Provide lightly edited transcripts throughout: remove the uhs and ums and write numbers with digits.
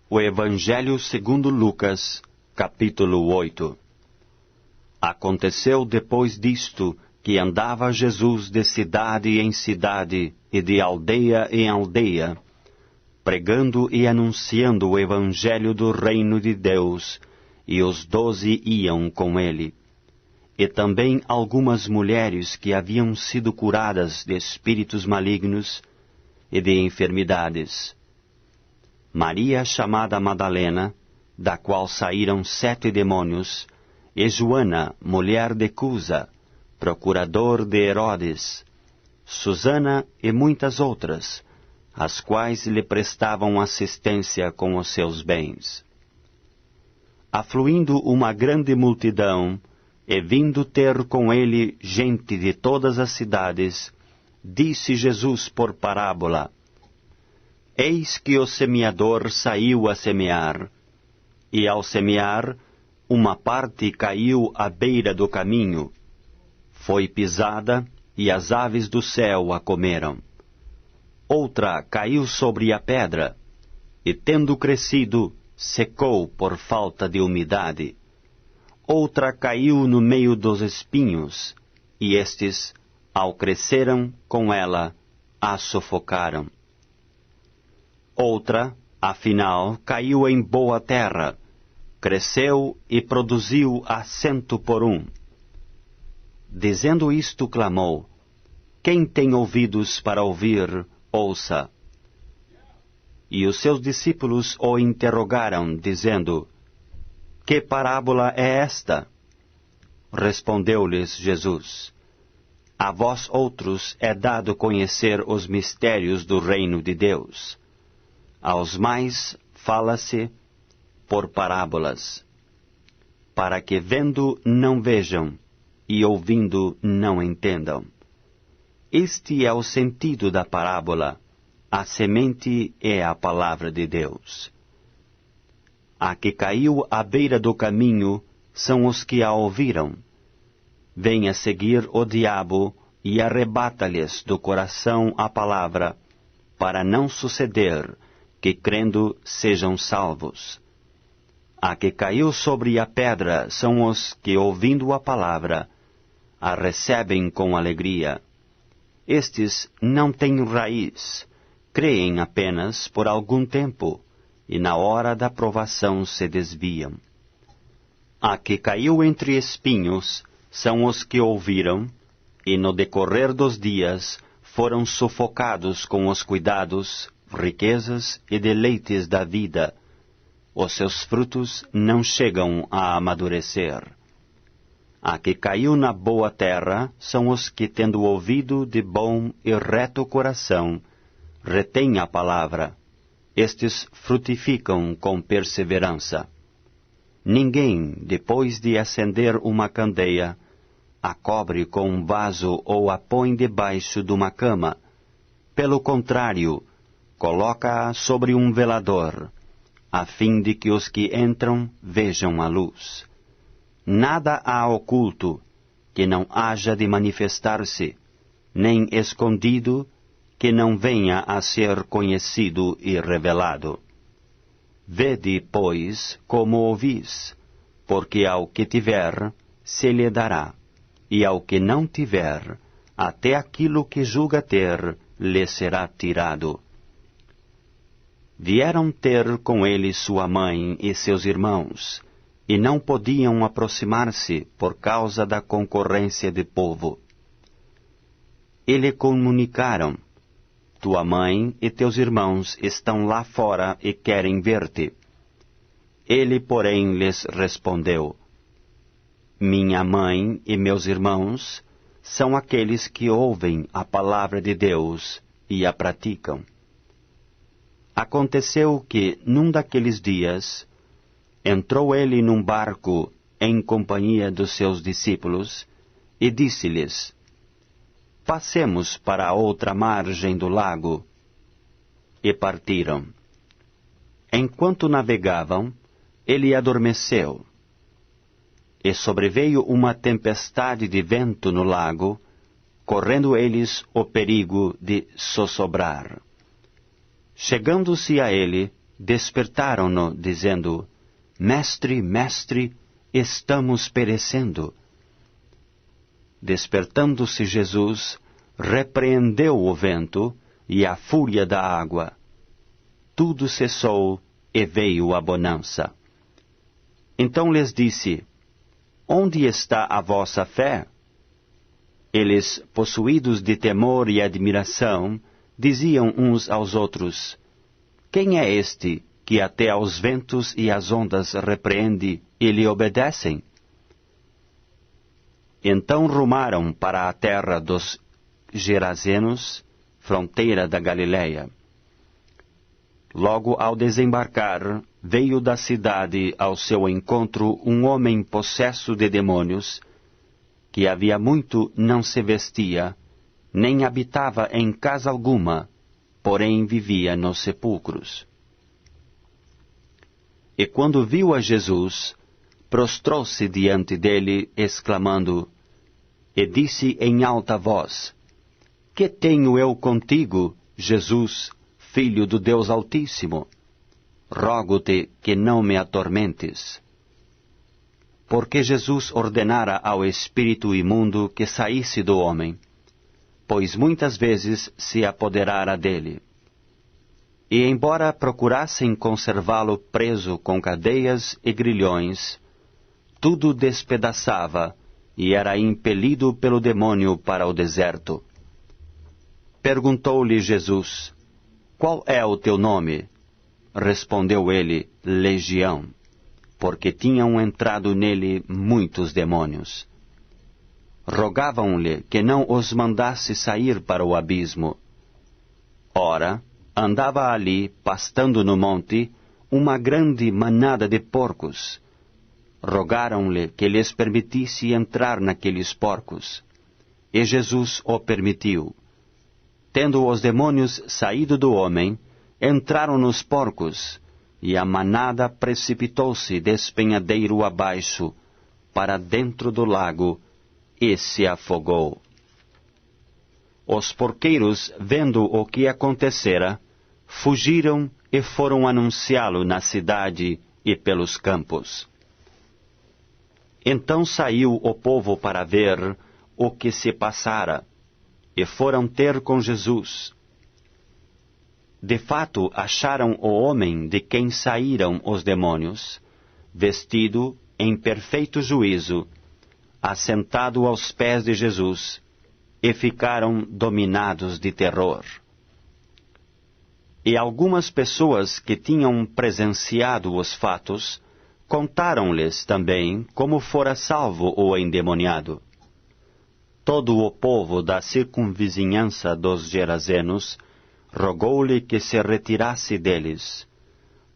O Evangelho segundo Lucas, capítulo 8. Aconteceu depois disto que andava Jesus de cidade em cidade e de aldeia em aldeia, pregando e anunciando o Evangelho do reino de Deus, e os 12 iam com ele. E também algumas mulheres que haviam sido curadas de espíritos malignos e de enfermidades. Maria, chamada Madalena, da qual saíram 7 demônios, e Joana, mulher de Cusa, procurador de Herodes, Susana e muitas outras, as quais lhe prestavam assistência com os seus bens. Afluindo uma grande multidão, e vindo ter com ele gente de todas as cidades, disse Jesus por parábola: Eis que o semeador saiu a semear, e ao semear, uma parte caiu à beira do caminho, foi pisada, e as aves do céu a comeram. Outra caiu sobre a pedra, e tendo crescido, secou por falta de umidade. Outra caiu no meio dos espinhos, e estes, ao cresceram com ela, a sufocaram. Outra, afinal, caiu em boa terra, cresceu e produziu a 100 por 1. Dizendo isto, clamou: Quem tem ouvidos para ouvir, ouça. E os seus discípulos o interrogaram, dizendo: Que parábola é esta? Respondeu-lhes Jesus: A vós outros é dado conhecer os mistérios do reino de Deus. Aos mais fala-se por parábolas, para que vendo não vejam, e ouvindo não entendam. Este é o sentido da parábola: a semente é a palavra de Deus. A que caiu à beira do caminho são os que a ouviram. Vem a seguir o diabo e arrebata-lhes do coração a palavra, para não suceder que crendo sejam salvos. A que caiu sobre a pedra são os que, ouvindo a palavra, a recebem com alegria. Estes não têm raiz, creem apenas por algum tempo, e na hora da provação se desviam. A que caiu entre espinhos são os que ouviram, e no decorrer dos dias foram sufocados com os cuidados, riquezas e deleites da vida. Os seus frutos não chegam a amadurecer. A que caiu na boa terra são os que, tendo ouvido de bom e reto coração, retêm a palavra. Estes frutificam com perseverança. Ninguém, depois de acender uma candeia, a cobre com um vaso ou a põe debaixo de uma cama. Pelo contrário, coloca-a sobre um velador, a fim de que os que entram vejam a luz. Nada há oculto que não haja de manifestar-se, nem escondido que não venha a ser conhecido e revelado. Vede, pois, como ouvis, porque ao que tiver, se lhe dará, e ao que não tiver, até aquilo que julga ter, lhe será tirado. Vieram ter com ele sua mãe e seus irmãos, e não podiam aproximar-se por causa da concorrência de povo. E lhe comunicaram: Tua mãe e teus irmãos estão lá fora e querem ver-te. Ele, porém, lhes respondeu: Minha mãe e meus irmãos são aqueles que ouvem a palavra de Deus e a praticam. Aconteceu que, num daqueles dias, entrou ele num barco em companhia dos seus discípulos e disse-lhes: Passemos para a outra margem do lago. E partiram. Enquanto navegavam, ele adormeceu. E sobreveio uma tempestade de vento no lago, correndo eles o perigo de sossobrar. Chegando-se a ele, despertaram-no, dizendo: Mestre, mestre, estamos perecendo. Despertando-se Jesus, repreendeu o vento e a fúria da água. Tudo cessou e veio a bonança. Então lhes disse: Onde está a vossa fé? Eles, possuídos de temor e admiração, diziam uns aos outros: Quem é este que até aos ventos e às ondas repreende e lhe obedecem? Então rumaram para a terra dos Gerazenos, fronteira da Galileia. Logo ao desembarcar, veio da cidade ao seu encontro um homem possesso de demônios, que havia muito não se vestia, nem habitava em casa alguma, porém vivia nos sepulcros. E quando viu a Jesus, prostrou-se diante dele, exclamando, e disse em alta voz: Que tenho eu contigo, Jesus, Filho do Deus Altíssimo? Rogo-te que não me atormentes. Porque Jesus ordenara ao espírito imundo que saísse do homem, pois muitas vezes se apoderara dele. E embora procurassem conservá-lo preso com cadeias e grilhões, tudo despedaçava e era impelido pelo demônio para o deserto. Perguntou-lhe Jesus: Qual é o teu nome? Respondeu ele: Legião, porque tinham entrado nele muitos demônios. Rogavam-lhe que não os mandasse sair para o abismo. Ora, andava ali, pastando no monte, uma grande manada de porcos. Rogaram-lhe que lhes permitisse entrar naqueles porcos. E Jesus o permitiu. Tendo os demônios saído do homem, entraram nos porcos, e a manada precipitou-se despenhadeiro abaixo, para dentro do lago, e se afogou. Os porqueiros, vendo o que acontecera, fugiram e foram anunciá-lo na cidade e pelos campos. Então saiu o povo para ver o que se passara, e foram ter com Jesus. De fato, acharam o homem de quem saíram os demônios, vestido em perfeito juízo, assentado aos pés de Jesus, e ficaram dominados de terror. E algumas pessoas que tinham presenciado os fatos, contaram-lhes também como fora salvo o endemoniado. Todo o povo da circunvizinhança dos Gerazenos rogou-lhe que se retirasse deles,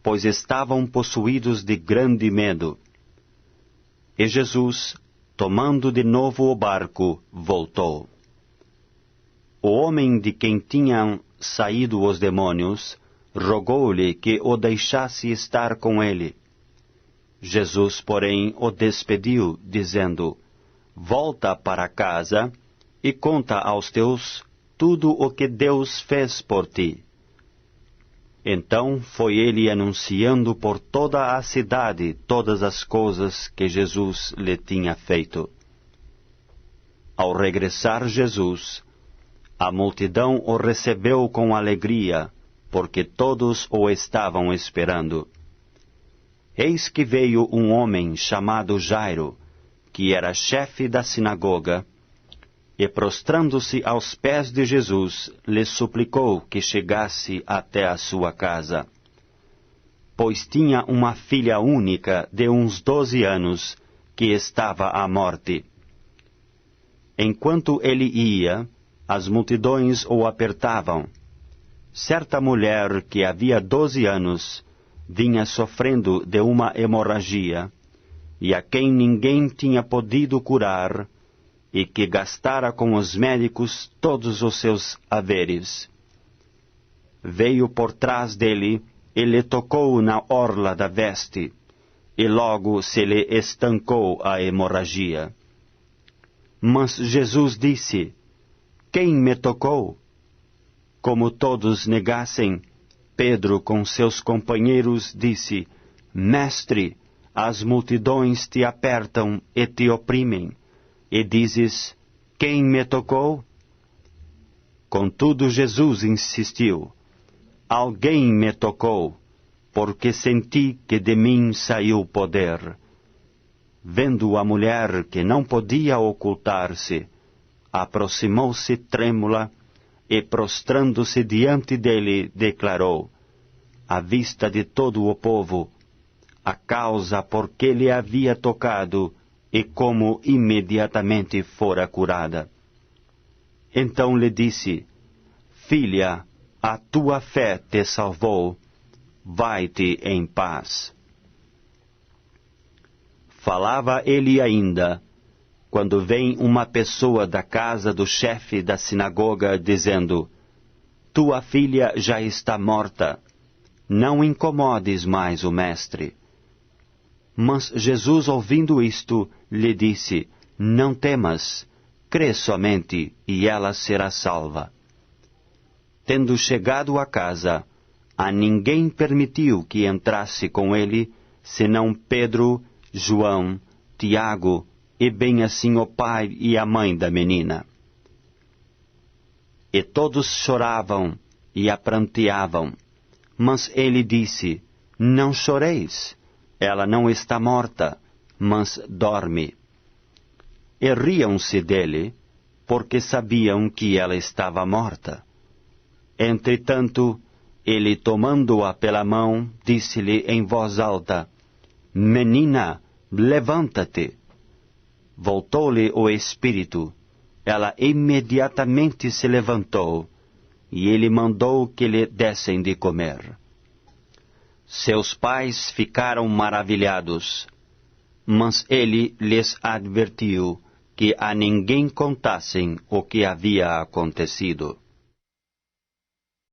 pois estavam possuídos de grande medo. E Jesus, tomando de novo o barco, voltou. O homem de quem tinham saído os demônios rogou-lhe que o deixasse estar com ele. Jesus, porém, o despediu, dizendo: Volta para casa e conta aos teus tudo o que Deus fez por ti. Então foi ele anunciando por toda a cidade todas as coisas que Jesus lhe tinha feito. Ao regressar Jesus, a multidão o recebeu com alegria, porque todos o estavam esperando. Eis que veio um homem chamado Jairo, que era chefe da sinagoga, e prostrando-se aos pés de Jesus, lhe suplicou que chegasse até a sua casa, pois tinha uma filha única de uns 12 anos, que estava à morte. Enquanto ele ia, as multidões o apertavam. Certa mulher que havia 12 anos vinha sofrendo de uma hemorragia, e a quem ninguém tinha podido curar, e que gastara com os médicos todos os seus haveres. Veio por trás dele e lhe tocou na orla da veste, e logo se lhe estancou a hemorragia. Mas Jesus disse: Quem me tocou? Como todos negassem, Pedro, com seus companheiros, disse: Mestre, as multidões te apertam e te oprimem, e dizes: Quem me tocou? Contudo, Jesus insistiu: Alguém me tocou, porque senti que de mim saiu poder. Vendo a mulher que não podia ocultar-se, aproximou-se trêmula e, prostrando-se diante dele, declarou, à vista de todo o povo, a causa por que lhe havia tocado e como imediatamente fora curada. Então lhe disse: Filha, a tua fé te salvou, vai-te em paz. Falava ele ainda, quando vem uma pessoa da casa do chefe da sinagoga, dizendo: Tua filha já está morta, não incomodes mais o mestre. Mas Jesus, ouvindo isto, lhe disse: Não temas, crê somente, e ela será salva. Tendo chegado a casa, a ninguém permitiu que entrasse com ele, senão Pedro, João, Tiago, e bem assim o pai e a mãe da menina. E todos choravam e a pranteavam. Mas ele disse: Não choreis, ela não está morta, mas dorme. E riam-se dele, porque sabiam que ela estava morta. Entretanto, ele, tomando-a pela mão, disse-lhe em voz alta: Menina, levanta-te. Voltou-lhe o espírito. Ela imediatamente se levantou, e ele mandou que lhe dessem de comer. Seus pais ficaram maravilhados, mas ele lhes advertiu que a ninguém contassem o que havia acontecido.